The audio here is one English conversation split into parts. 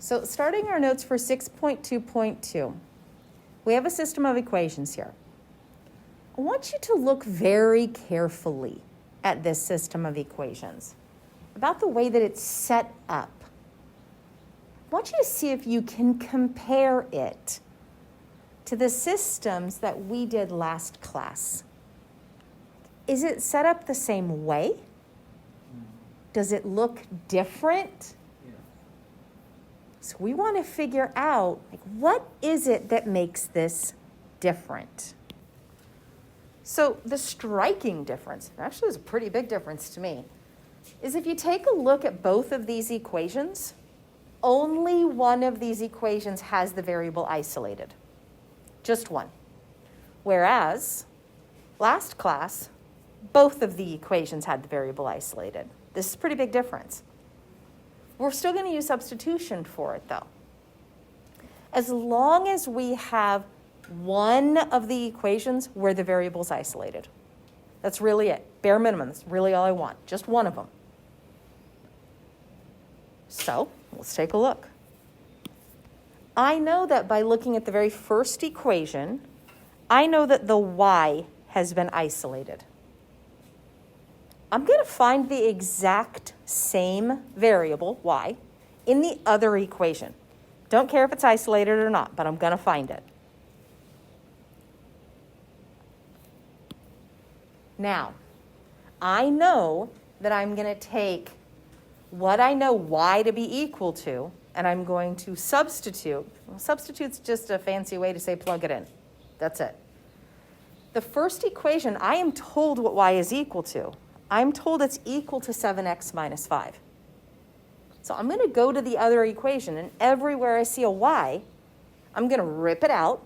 So starting our notes for 6.2.2, we have a system of equations here. I want you to look very carefully at this system of equations, about the way that it's set up. I want you to see if you can compare it to the systems that we did last class. Is it set up the same way? Does it look different? Yeah. So we want to figure out, what is it that makes this different? So the striking difference, actually is a pretty big difference to me, is if you take a look at both of these equations, only one of these equations has the variable isolated. Just one. Whereas last class, both of the equations had the variable isolated. This is a pretty big difference. We're still going to use substitution for it, though. As long as we have one of the equations where the variable's isolated. That's really it. Bare minimum. That's really all I want. Just one of them. So let's take a look. I know that by looking at the very first equation, I know that the y has been isolated. I'm going to find the exact same variable, y, in the other equation. Don't care if it's isolated or not, but I'm going to find it. Now, I know that I'm going to take what I know y to be equal to, and I'm going to substitute. Well, substitute's just a fancy way to say plug it in. That's it. The first equation, I am told what y is equal to. I'm told it's equal to 7x minus 5. So I'm going to go to the other equation, and everywhere I see a y, I'm going to rip it out,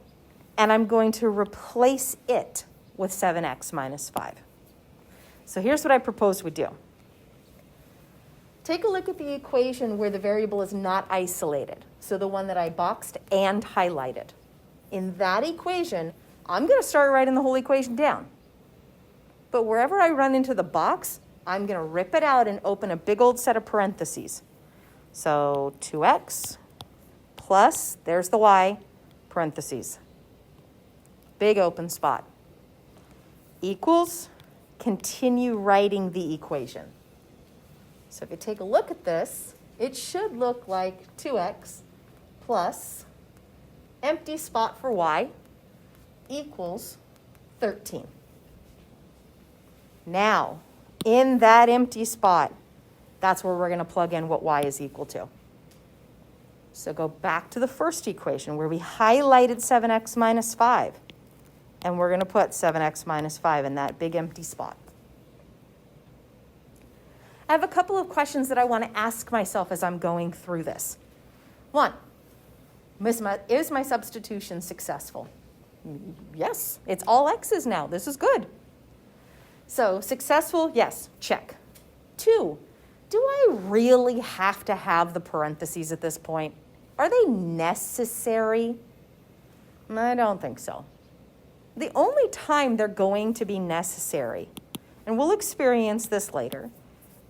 and I'm going to replace it with 7x minus 5. So here's what I propose we do. Take a look at the equation where the variable is not isolated, so the one that I boxed and highlighted. In that equation, I'm going to start writing the whole equation down. But wherever I run into the box, I'm going to rip it out and open a big old set of parentheses. So 2x plus, there's the y, parentheses. Big open spot. Equals, continue writing the equation. So if you take a look at this, it should look like 2x plus empty spot for y equals 13. Now, in that empty spot, that's where we're going to plug in what y is equal to. So go back to the first equation where we highlighted 7x minus 5. And we're going to put 7x minus 5 in that big empty spot. I have a couple of questions that I want to ask myself as I'm going through this. One, is my substitution successful? Yes, it's all x's now. This is good. So successful, yes, check. 2, do I really have to have the parentheses at this point? Are they necessary? I don't think so. The only time they're going to be necessary, and we'll experience this later,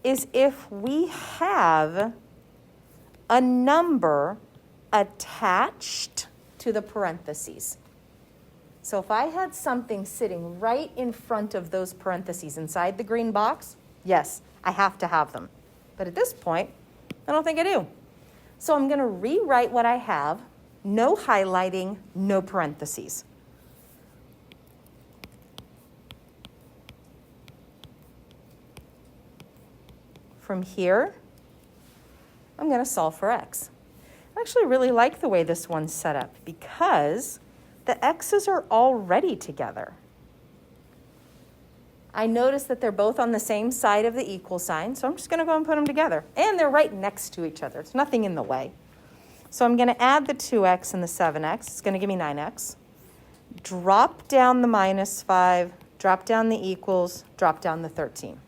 is if we have a number attached to the parentheses. So if I had something sitting right in front of those parentheses inside the green box, yes, I have to have them. But at this point, I don't think I do. So I'm going to rewrite what I have, no highlighting, no parentheses. From here, I'm going to solve for x. I actually really like the way this one's set up because the x's are already together. I notice that they're both on the same side of the equal sign, so I'm just going to go and put them together. And they're right next to each other. There's nothing in the way. So I'm going to add the 2x and the 7x. It's going to give me 9x. Drop down the minus 5, drop down the equals, drop down the 13.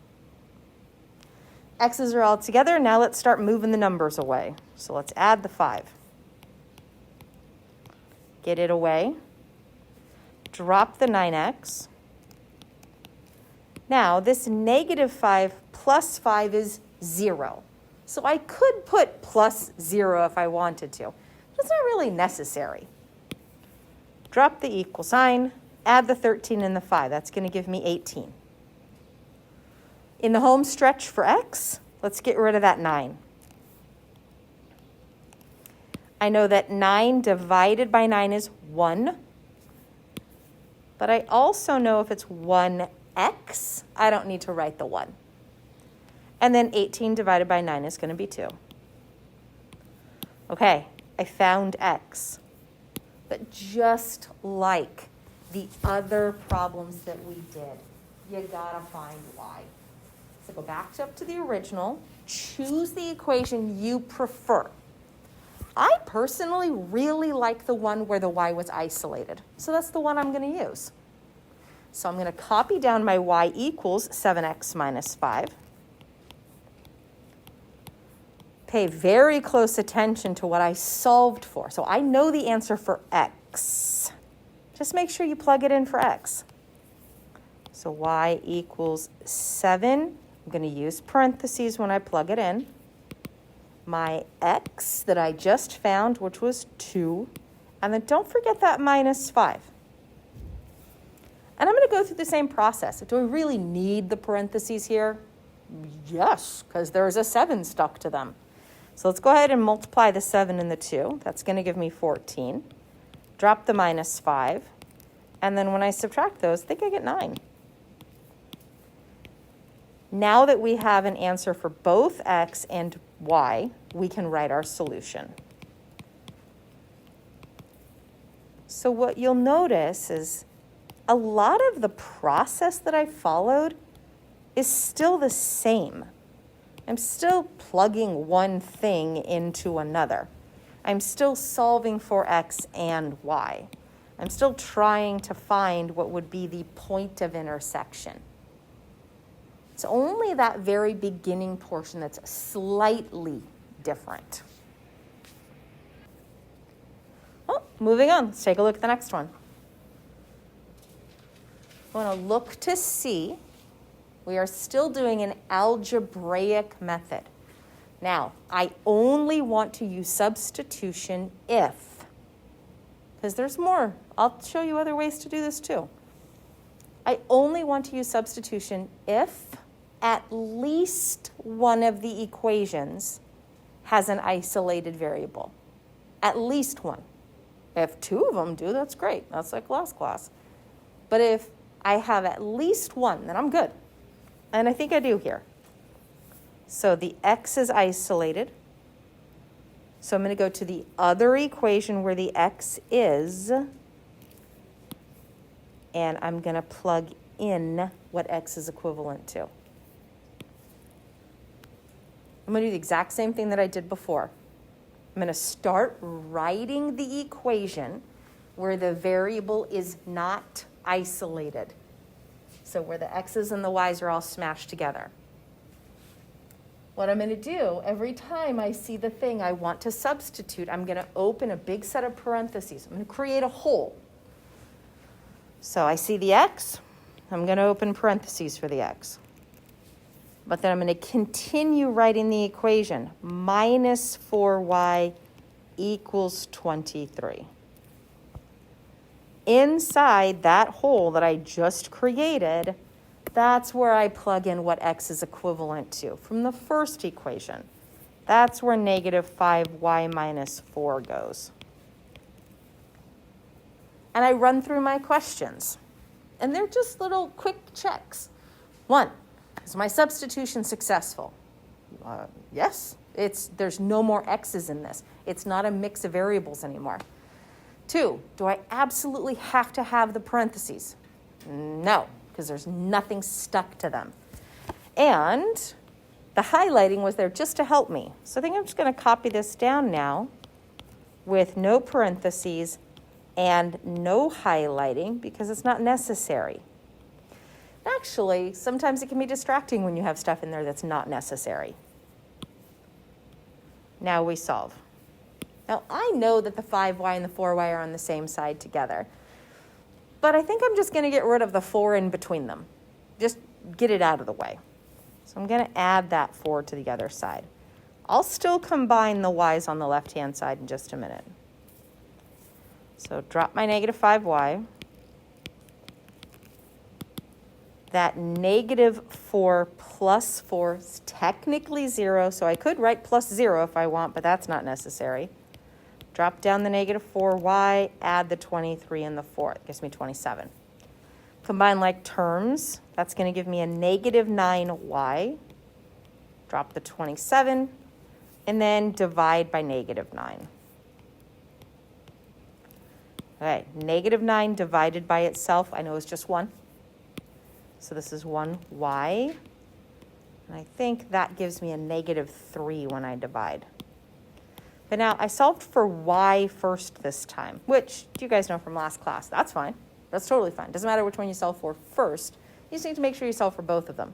X's are all together. Now let's start moving the numbers away. So let's add the 5. Get it away. Drop the 9x. Now this negative 5 plus 5 is 0. So I could put plus 0 if I wanted to. That's not really necessary. Drop the equal sign, add the 13 and the 5. That's going to give me 18. In the home stretch for x, let's get rid of that 9. I know that 9 divided by 9 is 1. But I also know if it's 1x, I don't need to write the 1. And then 18 divided by 9 is going to be 2. Okay, I found x. But just like the other problems that we did, you gotta find y. So go back up to the original, choose the equation you prefer. I personally really like the one where the y was isolated. So that's the one I'm going to use. So I'm going to copy down my y equals 7x minus 5. Pay very close attention to what I solved for. So I know the answer for x. Just make sure you plug it in for x. So y equals 7. I'm going to use parentheses when I plug it in. My x that I just found, which was 2. And then don't forget that minus 5. And I'm going to go through the same process. Do I really need the parentheses here? Yes, because there's a 7 stuck to them. So let's go ahead and multiply the 7 and the 2. That's going to give me 14. Drop the minus 5. And then when I subtract those, I think I get 9. Now that we have an answer for both x and y, we can write our solution. So what you'll notice is a lot of the process that I followed is still the same. I'm still plugging one thing into another. I'm still solving for x and y. I'm still trying to find what would be the point of intersection. It's only that very beginning portion that's slightly different. Well, moving on, let's take a look at the next one. I want to look to see. We are still doing an algebraic method. Now, I only want to use substitution if, because there's more. I'll show you other ways to do this too. I only want to use substitution if at least one of the equations has an isolated variable. At least one. If 2 of them do, that's great. That's like last class. But if I have at least one, then I'm good. And I think I do here. So the x is isolated. So I'm going to go to the other equation where the x is. And I'm going to plug in what x is equivalent to. I'm going to do the exact same thing that I did before. I'm going to start writing the equation where the variable is not isolated. So where the x's and the y's are all smashed together. What I'm going to do, every time I see the thing I want to substitute, I'm going to open a big set of parentheses. I'm going to create a hole. So I see the x. I'm going to open parentheses for the x. But then I'm going to continue writing the equation. Minus 4y equals 23. Inside that hole that I just created, that's where I plug in what x is equivalent to from the first equation. That's where negative 5y minus 4 goes. And I run through my questions. And they're just little quick checks. 1, is my substitution successful? Yes. There's no more x's in this. It's not a mix of variables anymore. 2, do I absolutely have to have the parentheses? No, because there's nothing stuck to them. And the highlighting was there just to help me. So I think I'm just going to copy this down now with no parentheses and no highlighting because it's not necessary. Actually, sometimes it can be distracting when you have stuff in there that's not necessary. Now we solve. Now, I know that the 5y and the 4y are on the same side together. But I think I'm just going to get rid of the 4 in between them. Just get it out of the way. So I'm going to add that 4 to the other side. I'll still combine the y's on the left-hand side in just a minute. So drop my negative 5y. That negative 4 plus 4 is technically 0, so I could write plus 0 if I want, but that's not necessary. Drop down the negative 4y, add the 23 and the 4. It gives me 27. Combine like terms. That's going to give me a negative 9y. Drop the 27, and then divide by negative 9. Okay, negative 9 divided by itself, I know it's just 1. So this is 1y, and I think that gives me a negative 3 when I divide. But now I solved for y first this time, which you guys know from last class. That's fine. That's totally fine. Doesn't matter which one you solve for first. You just need to make sure you solve for both of them.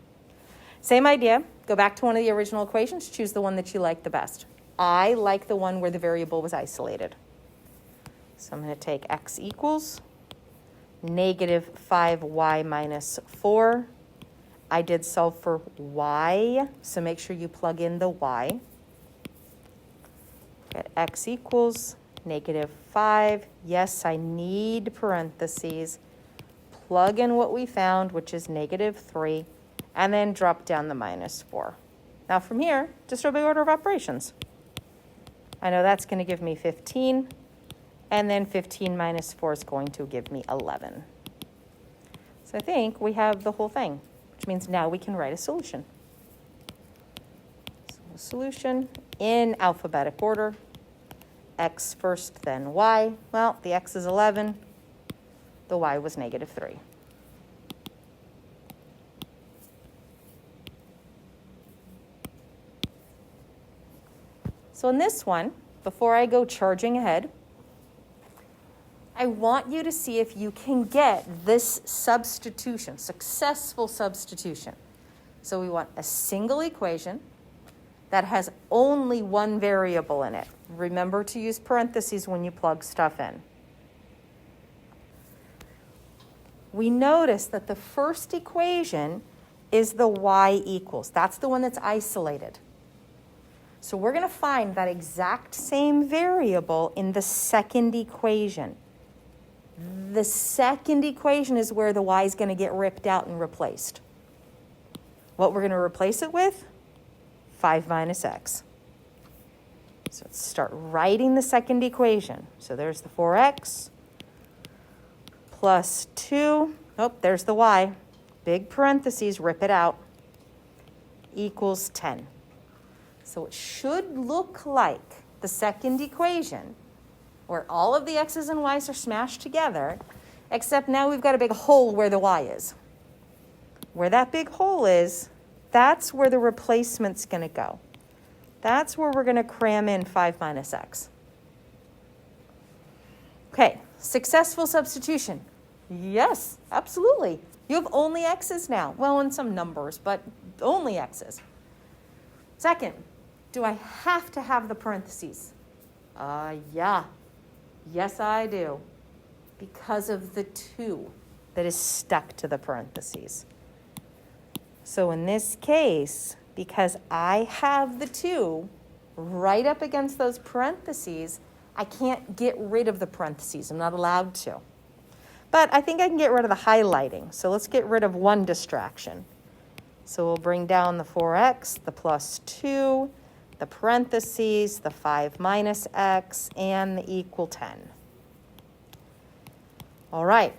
Same idea. Go back to one of the original equations. Choose the one that you like the best. I like the one where the variable was isolated. So I'm going to take x equals negative 5y minus 4. I did solve for y, so make sure you plug in the y. Get x equals negative 5. Yes, I need parentheses. Plug in what we found, which is negative 3, and then drop down the minus 4. Now from here, just obey order of operations. I know that's going to give me 15. And then 15 minus 4 is going to give me 11. So I think we have the whole thing, which means now we can write a solution. So a solution in alphabetic order. X first, then y. Well, the x is 11. The y was negative 3. So in this one, before I go charging ahead, I want you to see if you can get this substitution, successful substitution. So we want a single equation that has only one variable in it. Remember to use parentheses when you plug stuff in. We notice that the first equation is the y equals. That's the one that's isolated. So we're going to find that exact same variable in the second equation. The second equation is where the y is going to get ripped out and replaced. What we're going to replace it with? 5 minus x. So let's start writing the second equation. So there's the 4x plus 2. Oh, there's the y. Big parentheses, rip it out. Equals 10. So it should look like the second equation, where all of the x's and y's are smashed together, except now we've got a big hole where the y is. Where that big hole is, that's where the replacement's going to go. That's where we're going to cram in 5 minus x. Okay, successful substitution. Yes, absolutely. You have only x's now. Well, and some numbers, but only x's. Second, do I have to have the parentheses? Yeah. Yes, I do. Because of the 2 that is stuck to the parentheses. So in this case, because I have the 2 right up against those parentheses, I can't get rid of the parentheses. I'm not allowed to. But I think I can get rid of the highlighting. So let's get rid of one distraction. So we'll bring down the 4x, the plus 2, the parentheses, the 5 minus x, and the equal 10. All right.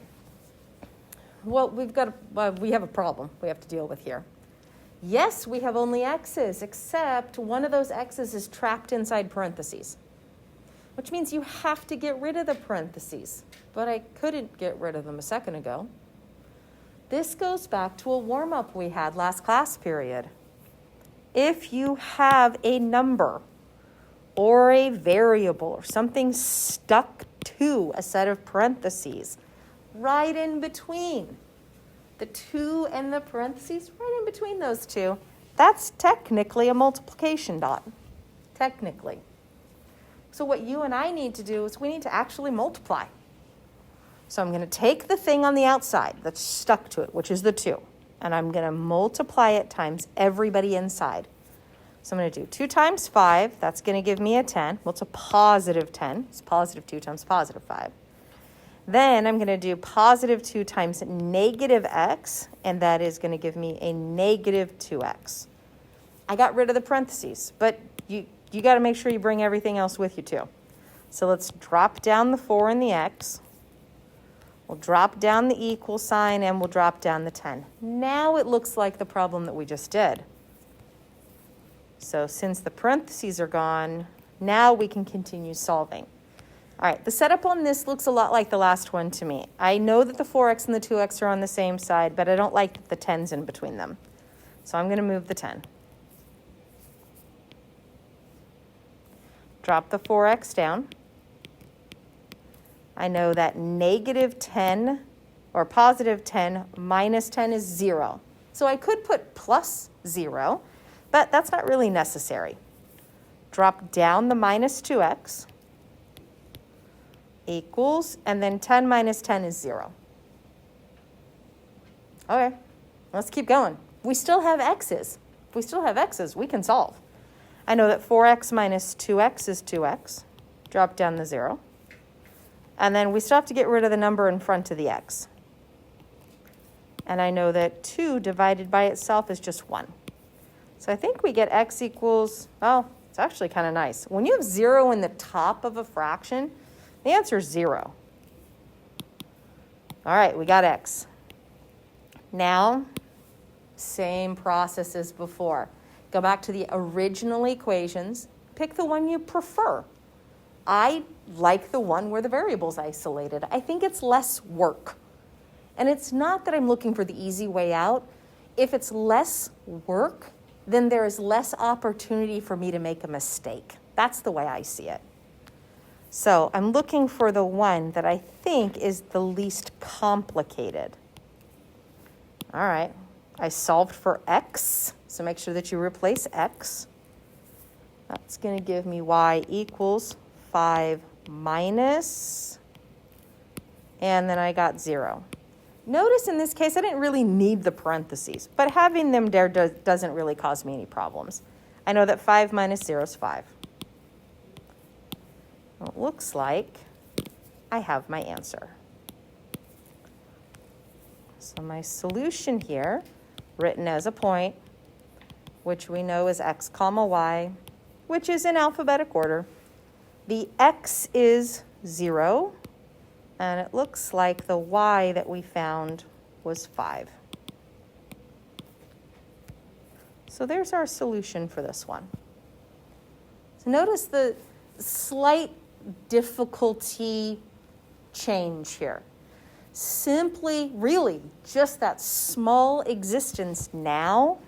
Well, we have a problem we have to deal with here. Yes, we have only x's, except one of those x's is trapped inside parentheses, which means you have to get rid of the parentheses. But I couldn't get rid of them a second ago. This goes back to a warm-up we had last class period. If you have a number or a variable or something stuck to a set of parentheses, right in between the 2 and the parentheses, right in between those two, that's technically a multiplication dot, technically. So what you and I need to do is we need to actually multiply. So I'm going to take the thing on the outside that's stuck to it, which is the 2, and I'm going to multiply it times everybody inside. So I'm going to do 2 times 5. That's going to give me a 10. Well, it's a positive 10. It's positive 2 times positive 5. Then I'm going to do positive 2 times negative x, and that is going to give me a negative 2x. I got rid of the parentheses, but you got to make sure you bring everything else with you too. So let's drop down the 4 and the x. We'll drop down the equal sign, and we'll drop down the 10. Now it looks like the problem that we just did. So since the parentheses are gone, now we can continue solving. All right, the setup on this looks a lot like the last one to me. I know that the 4x and the 2x are on the same side, but I don't like the 10's in between them. So I'm going to move the 10. Drop the 4x down. I know that negative 10 or positive 10 minus 10 is 0. So I could put plus 0, but that's not really necessary. Drop down the minus 2x. Equals, and then 10 minus 10 is 0. Okay, let's keep going. We still have x's. If we still have x's, we can solve. I know that 4x minus 2x is 2x. Drop down the 0. And then we still have to get rid of the number in front of the x. And I know that 2 divided by itself is just 1. So I think we get x equals, oh, it's actually kind of nice. When you have 0 in the top of a fraction, the answer is 0. All right, we got x. Now, same process as before. Go back to the original equations. Pick the one you prefer. I like the one where the variable's isolated. I think it's less work. And it's not that I'm looking for the easy way out. If it's less work, then there is less opportunity for me to make a mistake. That's the way I see it. So I'm looking for the one that I think is the least complicated. All right, I solved for x, so make sure that you replace x. That's going to give me y equals 5 minus, and then I got 0. Notice in this case I didn't really need the parentheses, but having them there doesn't really cause me any problems. I know that 5 minus 0 is 5. It looks like I have my answer. So my solution here, written as a point, which we know is x comma y, which is in alphabetic order. The x is 0, and it looks like the y that we found was 5. So there's our solution for this one. So notice the slight difficulty change here. Simply, really, just that small existence now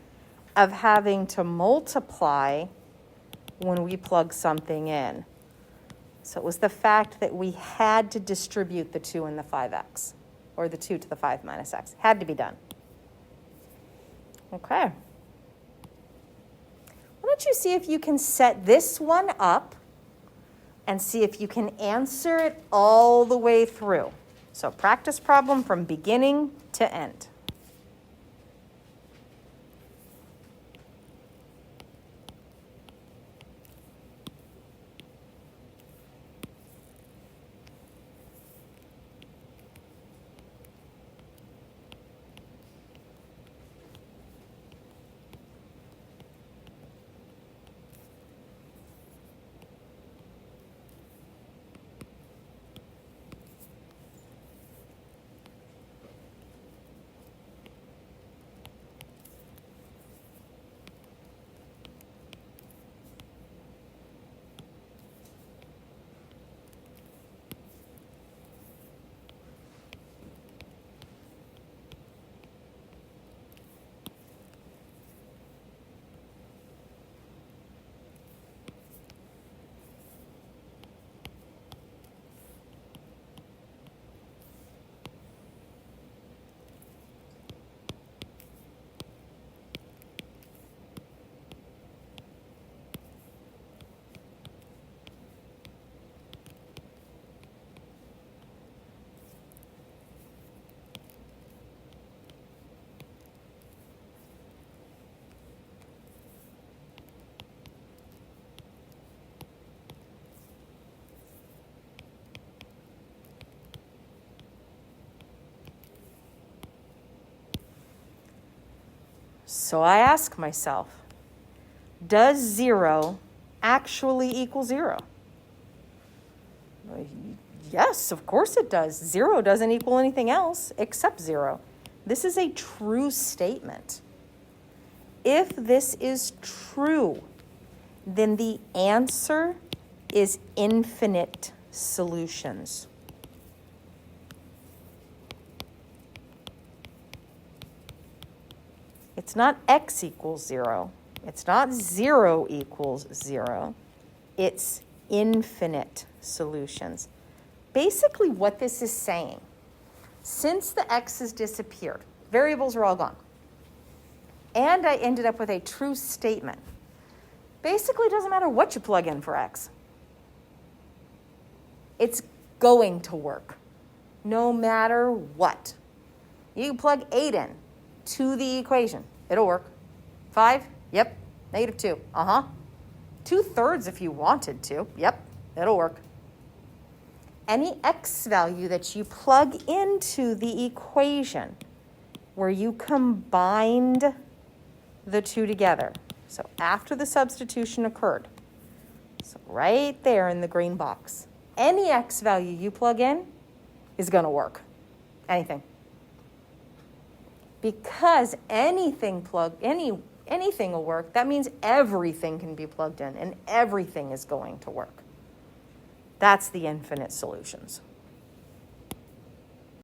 of having to multiply when we plug something in. So it was the fact that we had to distribute the 2 and the 5x, or the 2 to the 5 minus x. Had to be done. Okay. Why don't you see if you can set this one up and see if you can answer it all the way through. So practice problem from beginning to end. So I ask myself, does 0 actually equal 0? Yes, of course it does. 0 doesn't equal anything else except 0. This is a true statement. If this is true, then the answer is infinite solutions. It's not x equals 0. It's not 0 equals 0. It's infinite solutions. Basically what this is saying, since the x's disappeared, variables are all gone, and I ended up with a true statement, basically it doesn't matter what you plug in for x. It's going to work, no matter what. You can plug 8 in to the equation. It'll work. 5? Yep. -2. 2/3 if you wanted to. Yep. It'll work. Any x value that you plug into the equation where you combined the two together. So after the substitution occurred, so right there in the green box, any x value you plug in is going to work. Anything. Because anything will work, that means everything can be plugged in and everything is going to work. That's the infinite solutions.